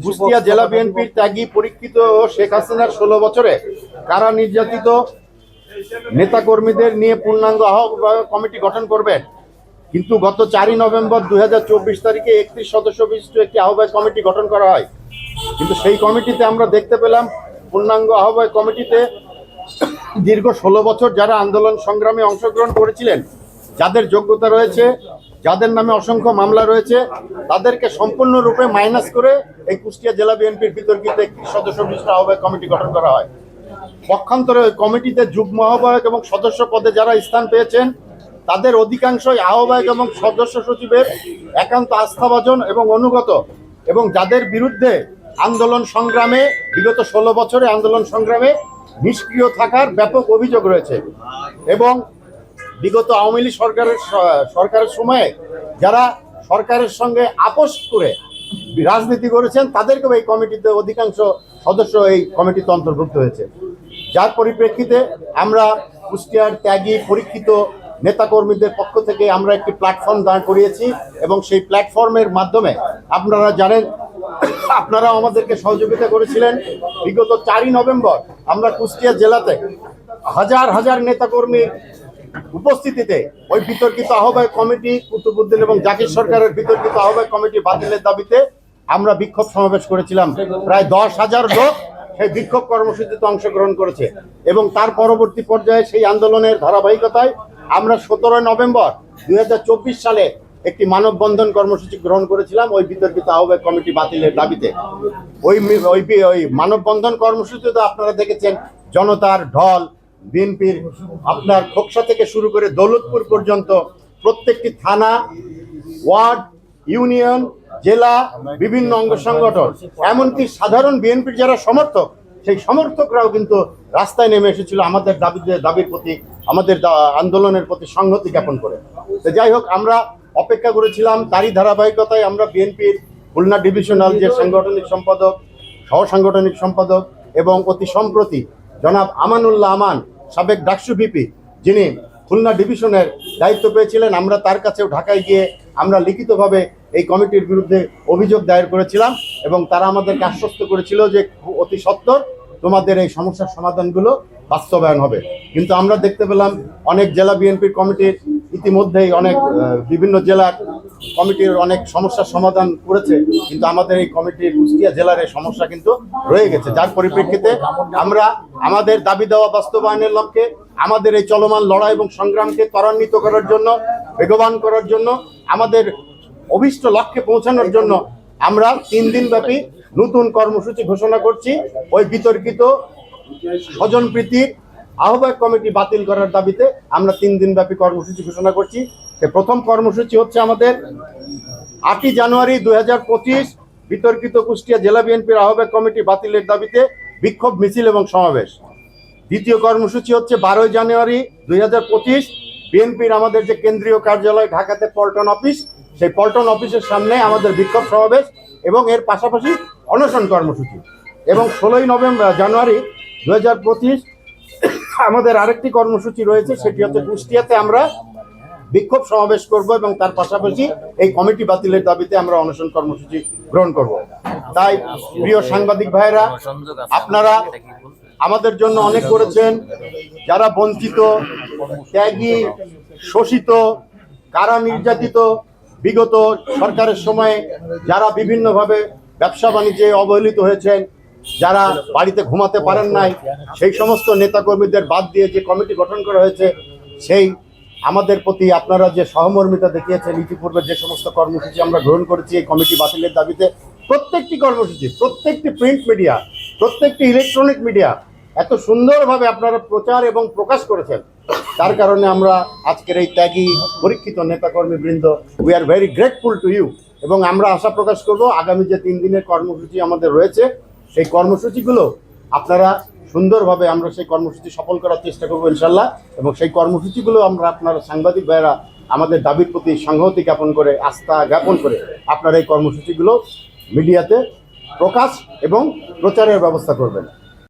কুষ্টিয়া জেলা বিএনপির ত্যাগী পরীক্ষিত ও শেখ হাসিনার 16 বছরে কারা নির্যাতিত নেতাকর্মীদের নিয়ে পূর্ণাঙ্গ আহ্বায়ক কমিটি গঠন করবেন। কিন্তু গত 4 নভেম্বর 2024 তারিখে 31 সদস্য বিশিষ্ট একটি আহ্বায়ক কমিটি গঠন করা হয়। কিন্তু সেই কমিটিতে আমরা দেখতে পেলাম, পূর্ণাঙ্গ আহ্বায়ক কমিটিতে দীর্ঘ 16 বছর যারা আন্দোলন সংগ্রামে অংশগ্রহণ করেছিলেন, যাদের যোগ্যতা রয়েছে, যাদের নামে অসংখ্য মামলা রয়েছে, তাদেরকে সম্পূর্ণরূপে মাইনাস করে এই কুষ্টিয়া জেলা বিএনপির বিতর্কিত 31 সদস্য বিশিষ্ট আহ্বায়ক কমিটি গঠন করা হয়। পক্ষান্তরে ওই কমিটিতে যুগ্ম আহ্বায়ক এবং সদস্য পদে যারা স্থান পেয়েছেন, তাদের অধিকাংশই আহ্বায়ক এবং সদস্য সচিবের একান্ত আস্থাভাজন এবং অনুগত, এবং যাদের বিরুদ্ধে আন্দোলন সংগ্রামে বিগত 16 বছরে আন্দোলন সংগ্রামে নিষ্ক্রিয় থাকার ব্যাপক অভিযোগ রয়েছে। এবং বিগত আওয়ামী লীগ সরকারের সময়ে যারা সরকারের সঙ্গে আপোষ করে রাজনীতি করেছেন, তাদেরকেও এই কমিটিতে অধিকাংশ সদস্য এই কমিটিতে অন্তর্ভুক্ত হয়েছে। যার পরিপ্রেক্ষিতে আমরা কুষ্টিয়ার ত্যাগী পরীক্ষিত নেতাকর্মীদের পক্ষ থেকে আমরা একটি প্ল্যাটফর্ম দাঁড় করিয়েছি, এবং সেই প্ল্যাটফর্মের মাধ্যমে আপনারা জানেন, আপনারাও আমাদেরকে সহযোগিতা করেছিলেন। বিগত 4 নভেম্বর আমরা কুষ্টিয়া জেলাতে হাজার হাজার নেতাকর্মীর উপস্থিতিতে ওই বিতর্কিত আহ্বায়ক কমিটি, কুতুবুদ্দিন এবং জাকির সরকারের বিতর্কিত আহ্বায়ক কমিটি বাতিলের দাবিতে আমরা বিক্ষোভ সমাবেশ করেছিলাম। প্রায় 10,000 লোক সেই বিক্ষোভ কর্মসূচিতে অংশগ্রহণ করেছে, এবং তার পরবর্তী পর্যায়ে সেই আন্দোলনের ধারাবাহিকতায় আমরা 17 নভেম্বর 2024 সালে একটি মানববন্ধন কর্মসূচি গ্রহণ করেছিলাম ওই বিতর্কিত আহ্বায়ক কমিটি বাতিলের দাবিতে। ওই মানববন্ধন কর্মসূচিতে আপনারা দেখেছেন জনতার ঢল, বিএনপির আপনার খোকসা থেকে শুরু করে দৌলতপুর পর্যন্ত প্রত্যেকটি থানা, ওয়ার্ড, ইউনিয়ন, জেলা, বিভিন্ন অঙ্গ সংগঠন, এমনকি সাধারণ বিএনপির যারা সমর্থক, সেই সমর্থকরাও কিন্তু রাস্তায় নেমে এসেছিল আমাদের দাবির প্রতি, আমাদের আন্দোলনের প্রতি সংহতি জ্ঞাপন করে। তো যাই হোক, আমরা অপেক্ষা করেছিলাম, তারই ধারাবাহিকতায় আমরা বিএনপির খুলনা ডিভিশনাল যে সাংগঠনিক সম্পাদক, সহ সাংগঠনিক সম্পাদক, এবং অতি সম্প্রতি জনাব আমানুল্লাহ আমান, সাবেক ডাকসু ভিপি, যিনি খুলনা ডিভিশনের দায়িত্ব পেয়েছিলেন, আমরা তার কাছেও ঢাকায় গিয়ে আমরা লিখিতভাবে এই কমিটির বিরুদ্ধে অভিযোগ দায়ের করেছিলাম, এবং তারা আমাদেরকে আশ্বস্ত করেছিল যে অতি সত্বর তোমাদের এই সমস্যার সমাধানগুলো বাস্তবায়ন হবে। কিন্তু আমরা দেখতে পেলাম অনেক জেলা বিএনপির কমিটির ইতিমধ্যেই অনেক বিভিন্ন জেলার কমিটির অনেক সমস্যার সমাধান করেছে, কিন্তু আমাদের এই কমিটির কুষ্টিয়া জেলার এই সমস্যা কিন্তু রয়ে গেছে। যার পরিপ্রেক্ষিতে আমরা আমাদের দাবি দেওয়া বাস্তবায়নের লক্ষ্যে আমাদের এই চলমান লড়াই এবং সংগ্রামকে ত্বরান্বিত করার জন্য, বেগবান করার জন্য, আমাদের অভীষ্ট লক্ষ্যে পৌঁছানোর জন্য আমরা 3 দিন ব্যাপী নতুন কর্মসূচি ঘোষণা করছি। ওই বিতর্কিত স্বজনপ্রীতির আহ্বায়ক কমিটি বাতিল করার দাবিতে আমরা 3 দিন ব্যাপী কর্মসূচি ঘোষণা করছি। সে প্রথম কর্মসূচি হচ্ছে আমাদের 8 জানুয়ারি 2025 বিতর্কিত কুষ্টিয়া জেলা বিএনপির আহ্বায়ক কমিটি বাতিলের দাবিতে বিক্ষোভ মিছিল এবং সমাবেশ। দ্বিতীয় কর্মসূচি হচ্ছে 12 জানুয়ারি 2025 বিএনপির আমাদের যে কেন্দ্রীয় কার্যালয় ঢাকাতে পল্টন অফিস, সেই পল্টন অফিসের সামনে আমাদের বিক্ষোভ সমাবেশ এবং এর পাশাপাশি অনশন কর্মসূচি। এবং 16 জানুয়ারি 2025 আমাদের আরেকটি কর্মসূচি রয়েছে, সেটি হচ্ছে কুষ্টিয়াতে আমরা বিক্ষোভ সমাবেশ করব, এবং তার পাশাপাশি এই কমিটি বাতিলের দাবিতে আমরা অনশন কর্মসূচি গ্রহণ করব। তাই প্রিয় সাংবাদিক ভাইরা, আপনারা আমাদের জন্য অনেক করেছেন। যারা বঞ্চিত, ত্যাগী, শোষিত, কারা নির্যাতিত, বিগত সরকারের সময়ে যারা বিভিন্নভাবে ব্যবসা বাণিজ্যে অবহেলিত হয়েছেন, যারা বাড়িতে ঘুমাতে পারেন নাই, সেই সমস্ত নেতাকর্মীদের বাদ দিয়ে যে কমিটি গঠন করা হয়েছে, সেই আমাদের প্রতি আপনারা যে সহমর্মিতা দেখিয়েছেন, ইতিপূর্বে যে সমস্ত কর্মসূচি আমরা গ্রহণ করেছি এই কমিটি বাতিলের দাবিতে, প্রত্যেকটি কর্মসূচি, প্রত্যেকটি প্রিন্ট মিডিয়া, প্রত্যেকটি ইলেকট্রনিক মিডিয়া এত সুন্দরভাবে আপনারা প্রচার এবং প্রকাশ করেছেন, তার কারণে আমরা আজকের এই ত্যাগী পরীক্ষিত নেতাকর্মী বৃন্দ, we are very grateful to you. এবং আমরা আশা প্রকাশ করব আগামী যে 3 দিনের কর্মসূচি আমাদের রয়েছে, সেই কর্মসূচিগুলো আপনারা সুন্দরভাবে, আমরা সেই কর্মসূচি সফল করার চেষ্টা করবো ইনশাল্লাহ। এবং সেই কর্মসূচিগুলো আমরা আপনারা সাংবাদিক ভাইয়েরা আমাদের দাবির প্রতি সংহতি জ্ঞাপন করে, আস্থা জ্ঞাপন করে আপনারা এই কর্মসূচিগুলো মিডিয়াতে প্রকাশ এবং প্রচারের ব্যবস্থা করবেন।